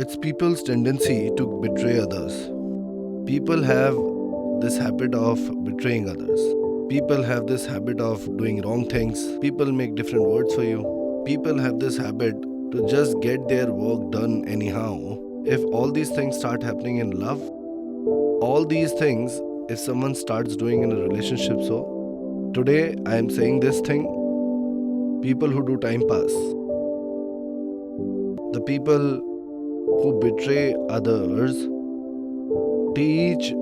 It's people's tendency to betray others. People have this habit of betraying others. People have this habit of doing wrong things. People make different words for you. People have this habit to just get their work done anyhow. If all these things start happening in love, all these things, if someone starts doing in a relationship, so today I am saying this thing: people who do time pass, the people who betray others, teach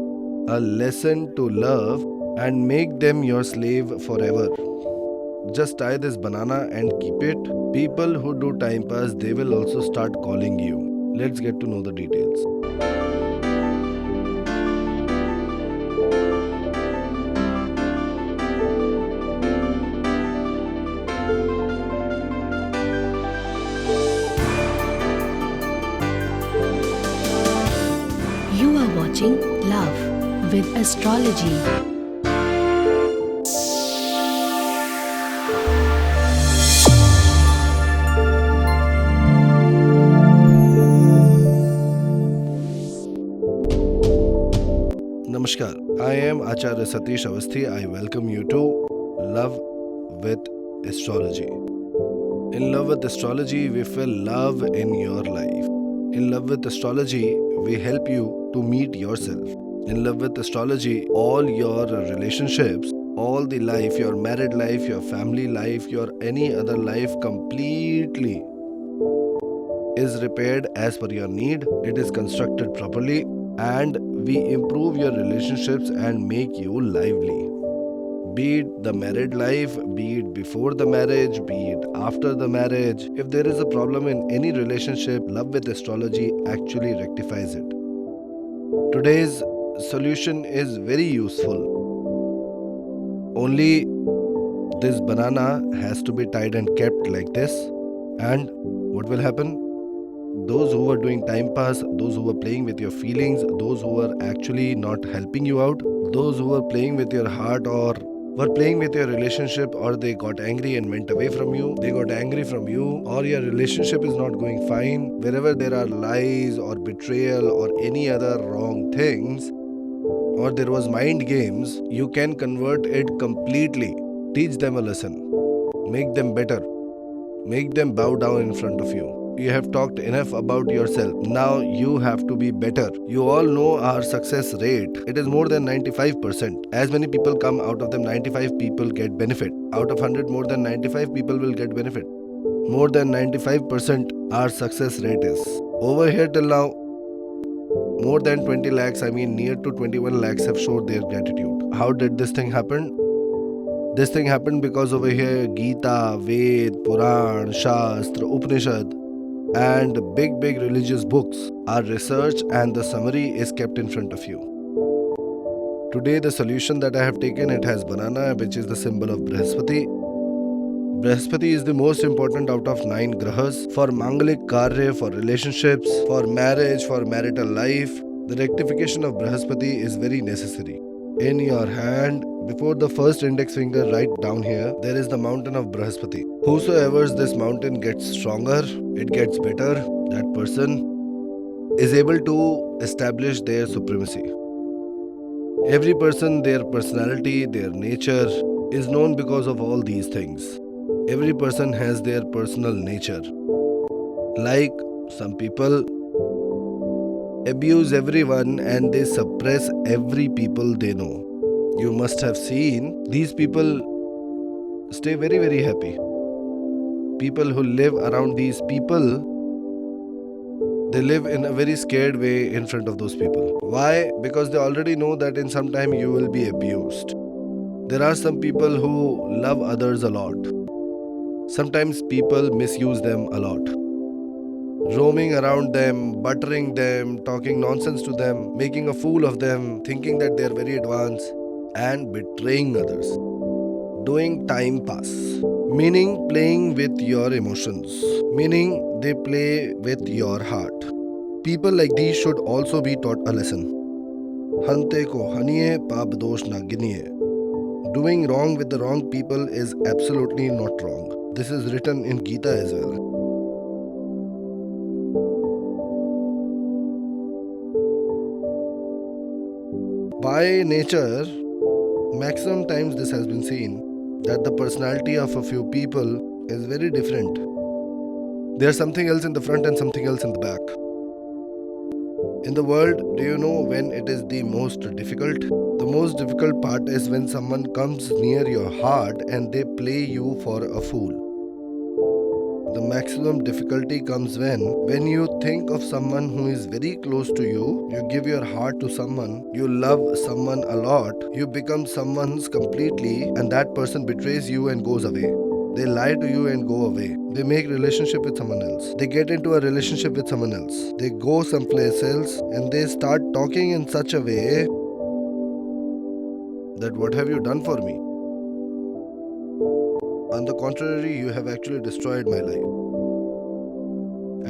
a lesson to love and make them your slave forever. Just tie this banana and keep it. People who do time pass, they will also start calling you. Let's get to know the details. You are watching Love with Astrology. Namaskar. I am Acharya Satish Awasthi. I welcome you to Love with Astrology. In Love with Astrology, we feel love in your life. In Love with Astrology, we help you to meet yourself. In Love with Astrology, all your relationships, all the life, your married life, your family life, your any other life completely is repaired as per your need. It is constructed properly, and we improve your relationships and make you lively. Be it the married life, be it before the marriage, be it after the marriage. If there is a problem in any relationship, Love with Astrology actually rectifies it. Today's solution is very useful. Only this banana has to be tied and kept like this. And what will happen? Those who are doing time pass, those who are playing with your feelings, those who are actually not helping you out, those who are playing with your heart or were playing with your relationship, or they got angry and went away from you, they got angry from you, or your relationship is not going fine, wherever there are lies or betrayal or any other wrong things, or there was mind games, you can convert it completely. Teach them a lesson. Make them better. Make them bow down in front of you. You have talked enough about yourself. Now you have to be better. You all know our success rate. It is more than 95%. As many people come, out of them 95 people get benefit. Out of 100, more than 95 people will get benefit. More than 95% our success rate is. Over here till now, more than 20 lakhs, near to 21 lakhs have showed their gratitude. How did this thing happen? This thing happened because over here Gita, Ved, Puran, Shastra, Upanishad and big religious books are researched, and the summary is kept in front of you. Today the solution that I have taken, it has banana, which is the symbol of Brihaspati. Brihaspati is the most important out of 9 grahas for mangalik karya, for relationships, for marriage, for marital life. The rectification of Brihaspati is very necessary. In your hand, before the first index finger, right down here, there is the mountain of Brihaspati. Whosoever this mountain gets stronger, it gets better, that person is able to establish their supremacy. Every person, their personality, their nature is known because of all these things. Every person has their personal nature. Like some people abuse everyone and they suppress every people they know. You must have seen these people stay very happy. People who live around these people, they live in a very scared way in front of those people. Why? Because they already know that in some time you will be abused. There are some people who love others a lot. Sometimes people misuse them a lot. Roaming around them, buttering them, talking nonsense to them, making a fool of them, thinking that they are very advanced, and betraying others. Doing time pass, meaning playing with your emotions, meaning they play with your heart. People like these should also be taught a lesson. Hante ko haniye, paap dosh na giniye. Doing wrong with the wrong people is absolutely not wrong. This is written in Gita as well. By nature, maximum times this has been seen that the personality of a few people is very different. There's something else in the front and something else in the back. In the world, do you know when it is the most difficult? The most difficult part is when someone comes near your heart and they play you for a fool. The maximum difficulty comes when you think of someone who is very close to you, you give your heart to someone, you love someone a lot, you become someone's completely, and that person betrays you and goes away. They lie to you and go away. They make relationship with someone else. They get into a relationship with someone else. They go someplace else and they start talking in such a way that what have you done for me? On the contrary, you have actually destroyed my life.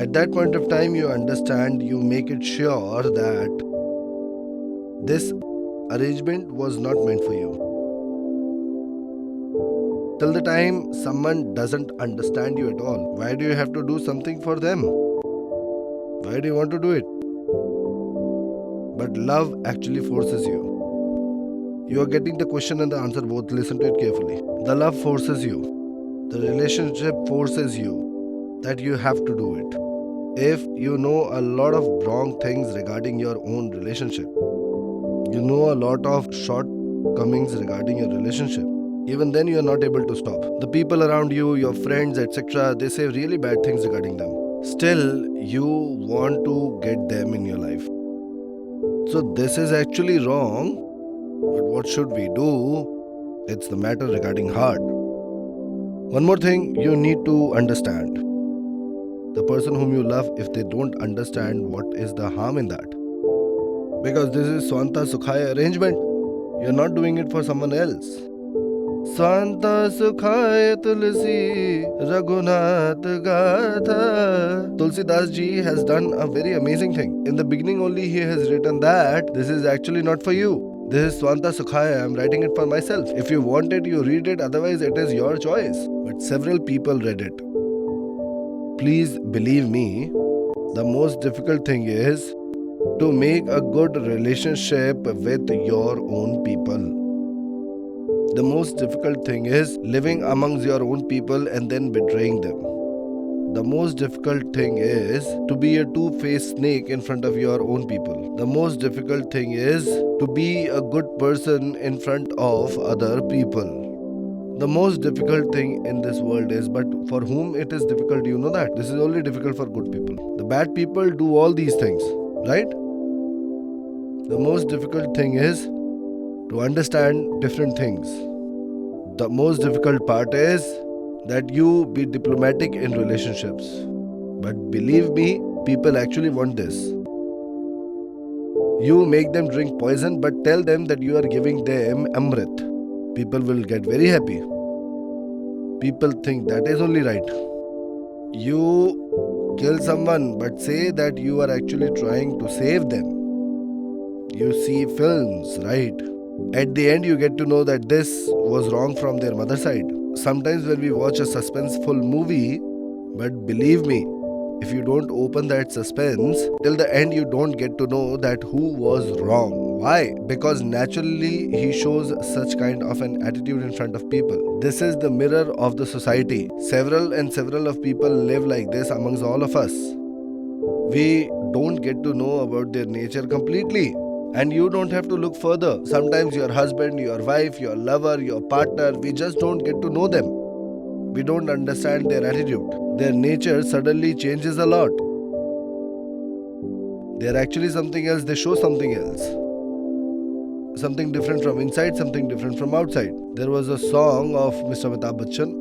At that point of time, you understand, you make it sure that this arrangement was not meant for you. Till the time someone doesn't understand you at all, why do you have to do something for them? Why do you want to do it? But love actually forces you. You are getting the question and the answer both. Listen to it carefully. The love forces you. The relationship forces you that you have to do it. If you know a lot of wrong things regarding your own relationship, you know a lot of shortcomings regarding your relationship, even then you are not able to stop. The people around you, your friends, etc., they say really bad things regarding them. Still, you want to get them in your life. So this is actually wrong. But what should we do? It's the matter regarding heart. One more thing you need to understand. The person whom you love, if they don't understand, what is the harm in that? Because this is Swanta Sukhaya arrangement. You're not doing it for someone else. Swanta Sukhaya Tulsi Raghunath Gatha. Tulsidas ji has done a very amazing thing. In the beginning only he has written that this is actually not for you. This is Swanta Sukhaya, I am writing it for myself. If you want it, you read it, otherwise it is your choice. But several people read it. Please believe me, the most difficult thing is to make a good relationship with your own people. The most difficult thing is living amongst your own people and then betraying them. The most difficult thing is to be a two-faced snake in front of your own people. The most difficult thing is to be a good person in front of other people. The most difficult thing in this world is, but for whom it is difficult, you know that. This is only difficult for good people. The bad people do all these things, right? The most difficult thing is to understand different things. The most difficult part is that you be diplomatic in relationships. But believe me, people actually want this. You make them drink poison, but tell them that you are giving them amrit. People will get very happy. People think that is only right. You kill someone, but say that you are actually trying to save them. You see films, right? At the end, you get to know that this was wrong from their mother side. Sometimes when we watch a suspenseful movie, but believe me, if you don't open that suspense, till the end you don't get to know that who was wrong. Why? Because naturally he shows such kind of an attitude in front of people. This is the mirror of the society. Several of people live like this amongst all of us. We don't get to know about their nature completely. And you don't have to look further. Sometimes your husband, your wife, your lover, your partner, we just don't get to know them. We don't understand their attitude. Their nature suddenly changes a lot. They are actually something else, they show something else. Something different from inside, something different from outside. There was a song of Mr. Amitabh Bachchan.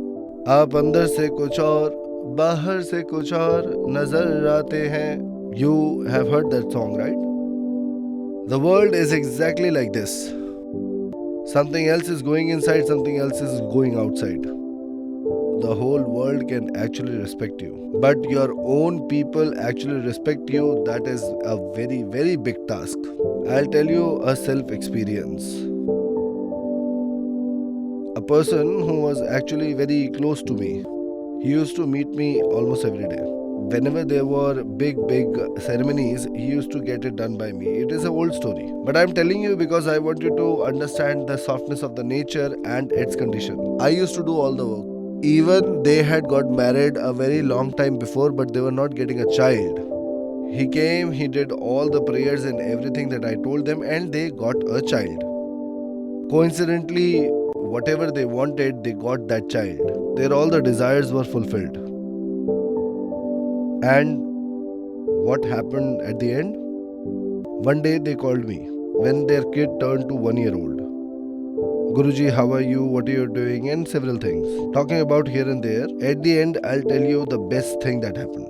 Aap andar se kuch aur, bahar se kuch aur, nazar aate hain. You have heard that song, right? The world is exactly like this. Something else is going inside, something else is going outside. The whole world can actually respect you. But your own people actually respect you, that is a very, very big task. I'll tell you a self-experience. A person who was actually very close to me, he used to meet me almost every day. whenever there were big ceremonies, he used to get it done by me. It is an old story, but I'm telling you because I want you to understand the softness of the nature and its condition. I used to do all the work. Even they had got married a very long time before, but they were not getting a child. He came, he did all the prayers and everything that I told them, and they got a child. Coincidentally, whatever they wanted, they got that child. Their all the desires were fulfilled. And what happened at the end? One day they called me when their kid turned to 1 year old. Guruji, how are you? What are you doing? And several things. Talking about here and there. At the end, I'll tell you the best thing that happened.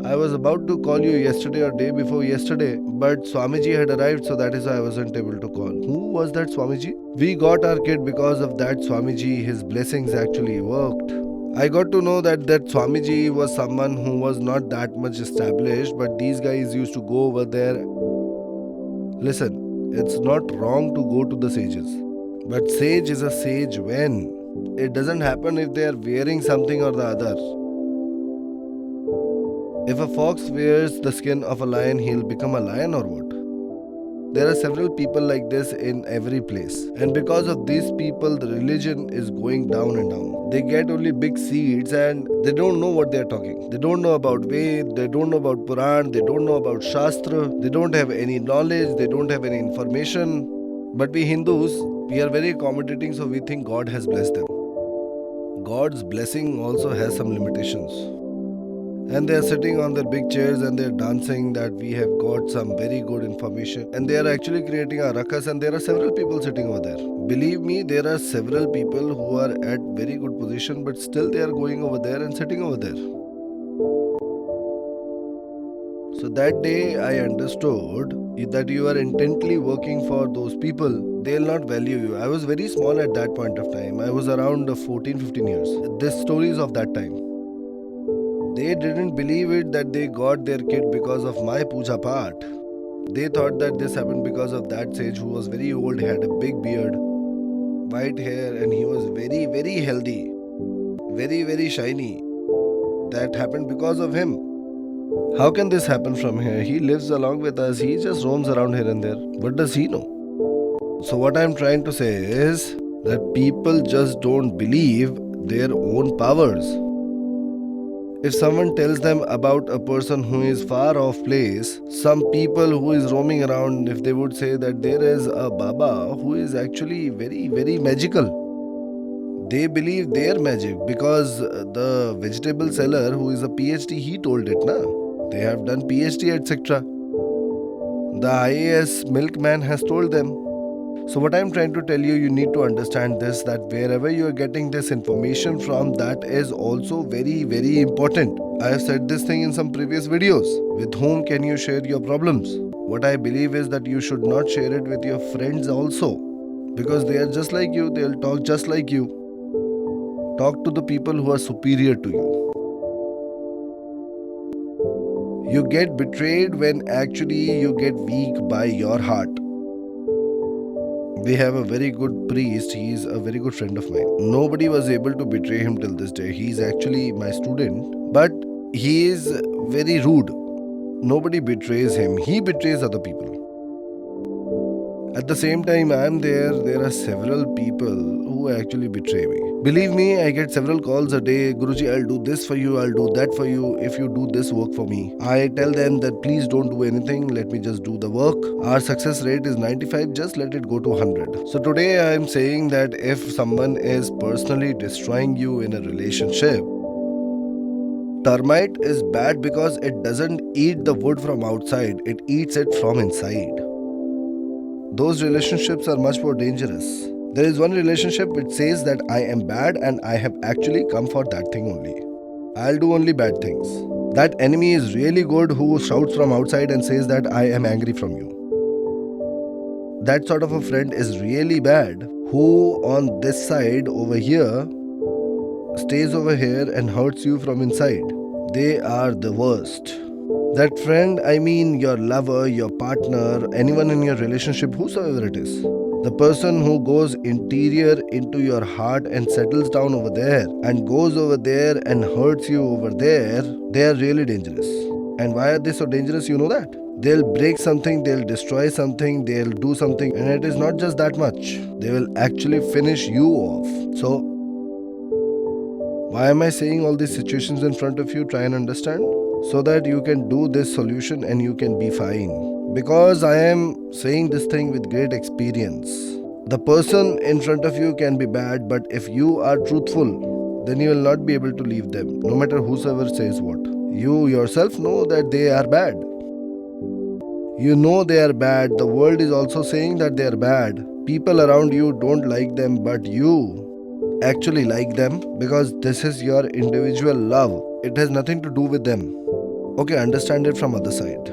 I was about to call you yesterday or day before yesterday, but Swamiji had arrived, so that is why I wasn't able to call. Who was that Swamiji? We got our kid because of that Swamiji. His blessings actually worked. I got to know that Swamiji was someone who was not that much established, but these guys used to go over there. Listen, it's not wrong to go to the sages, but sage is a sage when? It doesn't happen if they are wearing something or the other. If a fox wears the skin of a lion, he'll become a lion or what? There are several people like this in every place. And because of these people, the religion is going down and down. They get only big seats and they don't know what they're talking. They don't know about Ved, they don't know about Puran, they don't know about Shastra, they don't have any knowledge, they don't have any information. But we Hindus, we are very accommodating, so we think God has blessed them. God's blessing also has some limitations. And they are sitting on their big chairs and they are dancing that we have got some very good information, and they are actually creating a ruckus, and there are several people sitting over there. Believe me, there are several people who are at very good position, but still they are going over there and sitting over there. So that day I understood that you are intently working for those people. They'll not value you. I was very small at that point of time. I was around 14-15 years. This story is of that time. They didn't believe it that they got their kid because of my puja part. They thought that this happened because of that sage who was very old, had a big beard, white hair, and he was very healthy, very shiny. That happened because of him. How can this happen from here? He lives along with us. He just roams around here and there. What does he know? So what I'm trying to say is that people just don't believe their own powers. If someone tells them about a person who is far off place, some people who is roaming around, if they would say that there is a Baba who is actually very magical, they believe their magic because the vegetable seller who is a Ph.D, he told it, na? They have done Ph.D, etc. The IAS milkman has told them. So what I'm trying to tell you, you need to understand this, that wherever you are getting this information from, that is also very important. I have said this thing in some previous videos. With whom can you share your problems? What I believe is that you should not share it with your friends also, because they are just like you, they'll talk just like you. Talk to the people who are superior to you. You get betrayed when actually you get weak by your heart. We have a very good priest. He is a very good friend of mine. Nobody was able to betray him till this day. He is actually my student, but he is very rude. Nobody betrays him. He betrays other people. At the same time I am there are several people who actually betray me. Believe me, I get several calls a day. Guruji, I'll do this for you, I'll do that for you if you do this work for me. I tell them that please don't do anything, let me just do the work. Our success rate is 95, just let it go to 100. So today I am saying that if someone is personally destroying you in a relationship, termite is bad because it doesn't eat the wood from outside, it eats it from inside. Those relationships are much more dangerous. There is one relationship which says that I am bad and I have actually come for that thing only. I'll do only bad things. That enemy is really good who shouts from outside and says that I am angry from you. That sort of a friend is really bad who on this side over here stays over here and hurts you from inside. They are the worst. That friend, I mean your lover, your partner, anyone in your relationship, whosoever it is, The person who goes interior into your heart and settles down over there and goes over there and hurts you over there, they are really dangerous. And why are they so dangerous? You know that? They'll break something, they'll destroy something, they'll do something, and it is not just that much. They will actually finish you off. So, why am I saying all these situations in front of you? Try and understand. So that you can do this solution and you can be fine. Because I am saying this thing with great experience. The person in front of you can be bad, but if you are truthful, then you will not be able to leave them, no matter whosoever says what. You yourself know that they are bad. You know they are bad. The world is also saying that they are bad. People around you don't like them, but you actually like them because this is your individual love. It has nothing to do with them. Okay, understand it from other side.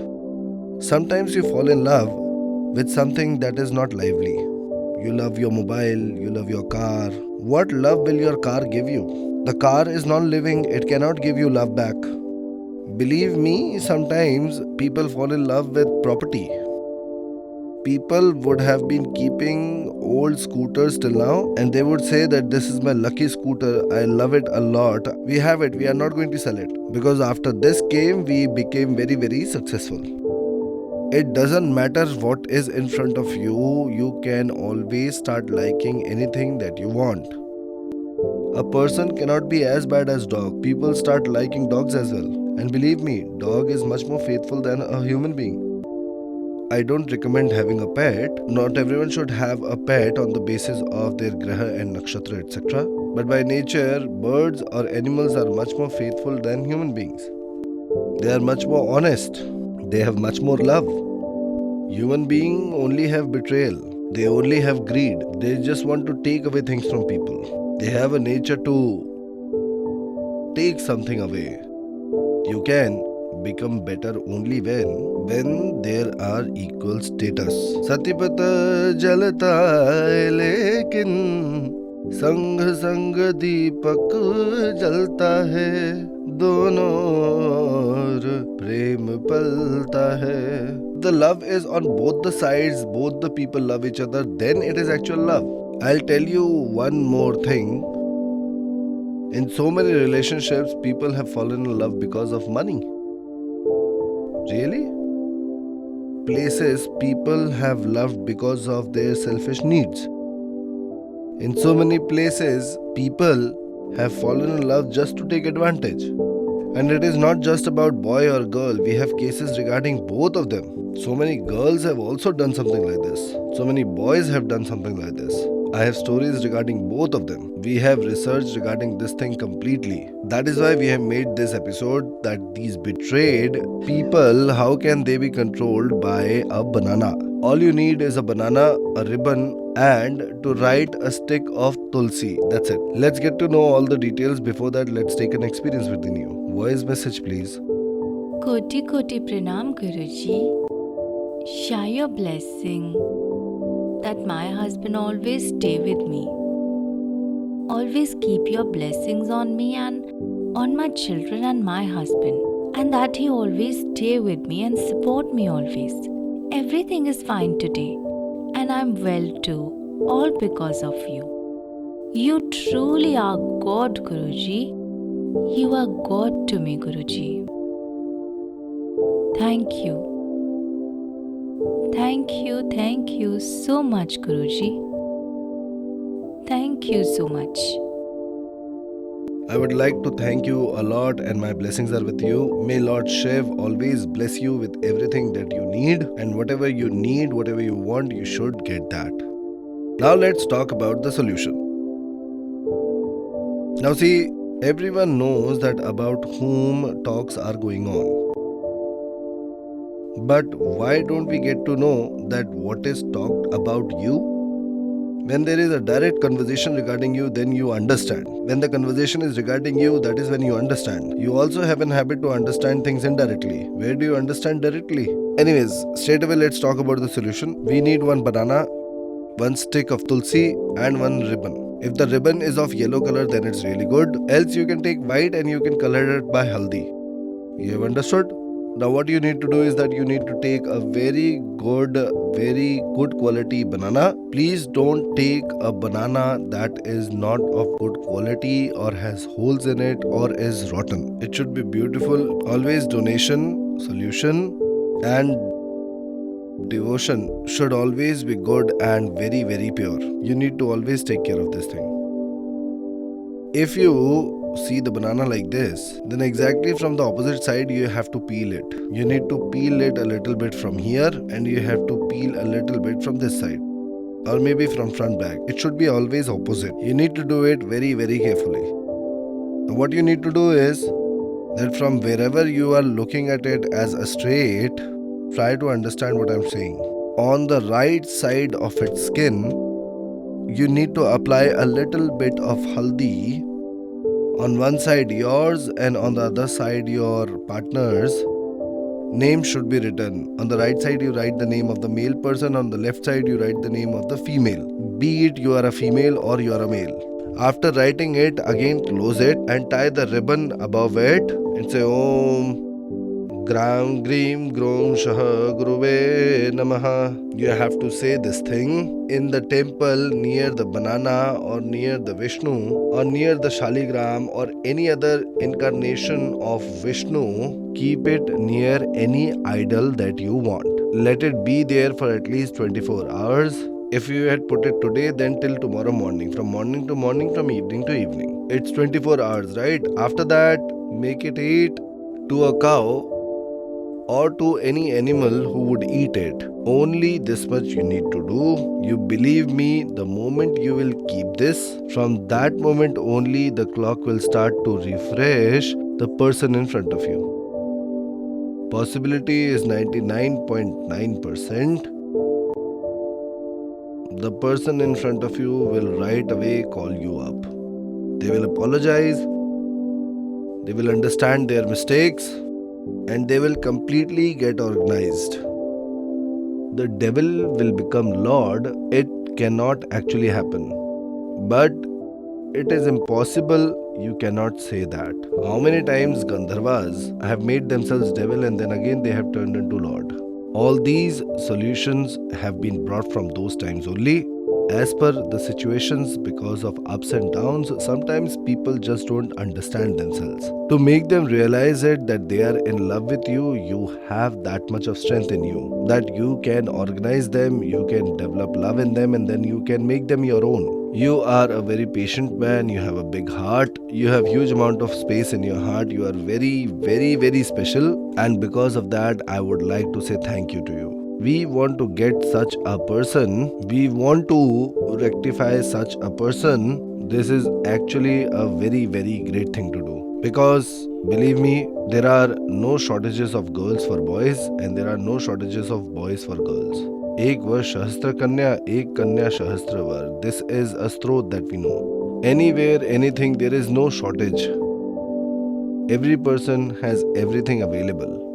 Sometimes you fall in love with something that is not lively. You love your mobile, you love your car. What love will your car give you? The car is non-living, it cannot give you love back. Believe me, sometimes people fall in love with property. People would have been keeping old scooters till now and they would say that this is my lucky scooter, I love it a lot. We have it, we are not going to sell it. Because after this came, we became very, very successful. It doesn't matter what is in front of you, you can always start liking anything that you want. A person cannot be as bad as dog. People start liking dogs as well. And believe me, dog is much more faithful than a human being. I don't recommend having a pet. Not everyone should have a pet on the basis of their graha and nakshatra, etc. But by nature, birds or animals are much more faithful than human beings. They are much more honest. They have much more love. Human beings only have betrayal. They only have greed. They just want to take away things from people. They have a nature to take something away. You can become better only when there are equal status. Satipata jalta hai lekin संग संग दीपक जलता है दोनों ओर प्रेम पलता है. The love is on both the sides, both the people love each other, then it is actual love. I'll tell you one more thing. In so many relationships, people have fallen in love because of money. Really? Places, people have loved because of their selfish needs. In so many places, people have fallen in love just to take advantage. And it is not just about boy or girl, we have cases regarding both of them. So many girls have also done something like this. So many boys have done something like this. I have stories regarding both of them. We have researched regarding this thing completely. That is why we have made this episode, that these betrayed people, how can they be controlled by a banana? All you need is a banana, a ribbon, and to write a stick of tulsi. That's it. Let's get to know all the details. Before that, let's take an experience within you. Voice message, please. Koti Koti Pranam Guruji. Share your blessing that my husband always stay with me. Always keep your blessings on me and on my children and my husband. And that he always stay with me and support me always. Everything is fine today. And I'm well too. All because of you. You truly are God, Guruji. You are God to me, Guruji. Thank you. Thank you so much, Guruji. Thank you so much. I would like to thank you a lot and my blessings are with you. May Lord Shiv always bless you with everything that you need, and whatever you need, whatever you want, you should get that. Now let's talk about the solution. Now see, everyone knows that about whom talks are going on. But why don't we get to know that what is talked about you? When there is a direct conversation regarding you, then you understand. When the conversation is regarding you, that is when you understand. You also have an habit to understand things indirectly. Where do you understand directly? Anyways, straight away let's talk about the solution. We need one banana, one stick of tulsi and one ribbon. If the ribbon is of yellow color, then it's really good. Else you can take white and you can color it by haldi. You have understood? Now what you need to do is that you need to take a very good quality banana. Please don't take a banana that is not of good quality or has holes in it or is rotten. It should be beautiful. Always donation, solution, and devotion should always be good and very pure. You need to always take care of this thing. If you see the banana like this, then exactly from the opposite side you have to peel it. You need to peel it a little bit from here and you have to peel a little bit from this side, or maybe from front back. It should be always opposite. You need to do it very carefully. What you need to do is that from wherever you are looking at it as a straight, try to understand what I'm saying. On the right side of its skin, you need to apply a little bit of haldi. On one side yours and on the other side your partner's name should be written. On the right side you write the name of the male person, on the left side you write the name of the female. Be it you are a female or you are a male. After writing it, again close it and tie the ribbon above it and say Om Gram Greem Grom Shah Guruve Namaha. You have to say this thing in the temple near the banana or near the Vishnu or near the Shaligram or any other incarnation of Vishnu. Keep it near any idol that you want. Let it be there for at least 24 hours. If you had put it today, then till tomorrow morning. From morning to morning, from evening to evening. It's 24 hours, right? After that, make it eat to a cow or to any animal who would eat it. Only this much you need to do. You believe me, the moment you will keep this, from that moment only the clock will start to refresh the person in front of you. Possibility is 99.9%. The person in front of you will right away call you up. They will apologize, they will understand their mistakes, and they will completely get organized. The devil will become Lord. It cannot actually happen. But it is impossible. You cannot say that. How many times Gandharvas have made themselves devil and then again they have turned into Lord? All these solutions have been brought from those times only. As per the situations, because of ups and downs, sometimes people just don't understand themselves. To make them realize it that they are in love with you, you have that much of strength in you, that you can organize them, you can develop love in them, and then you can make them your own. You are a very patient man, you have a big heart, you have huge amount of space in your heart, you are very special, and because of that, I would like to say thank you to you. We want to get such a person, we want to rectify such a person. This is actually a very great thing to do. Because believe me, there are no shortages of girls for boys and there are no shortages of boys for girls. Ek var shahastra kanya, ek kanya shahastra var. This is a strot that we know. Anywhere, anything, there is no shortage. Every person has everything available.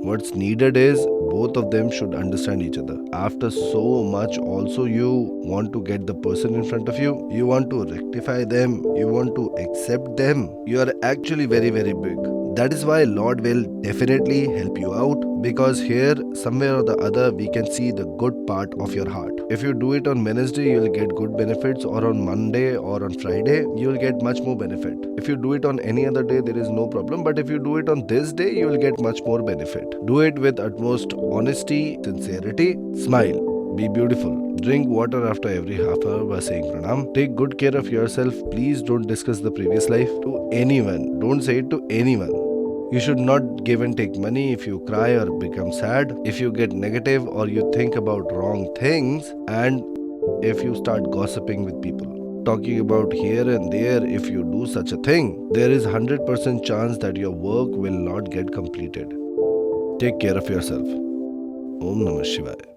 What's needed is both of them should understand each other. After so much also you want to get the person in front of you, you want to rectify them, you want to accept them. You are actually very big. That is why Lord will definitely help you out, because here somewhere or the other we can see the good part of your heart. If you do it on Wednesday, you will get good benefits, or on Monday or on Friday, you will get much more benefit. If you do it on any other day, there is no problem, but if you do it on this day, you will get much more benefit. Do it with utmost honesty, sincerity, smile. Be beautiful. Drink water after every half hour by saying pranam. Take good care of yourself. Please don't discuss the previous life to anyone. Don't say it to anyone. You should not give and take money if you cry or become sad, if you get negative or you think about wrong things, and if you start gossiping with people. Talking about here and there, if you do such a thing, there is 100% chance that your work will not get completed. Take care of yourself. Om Namah Shivaya.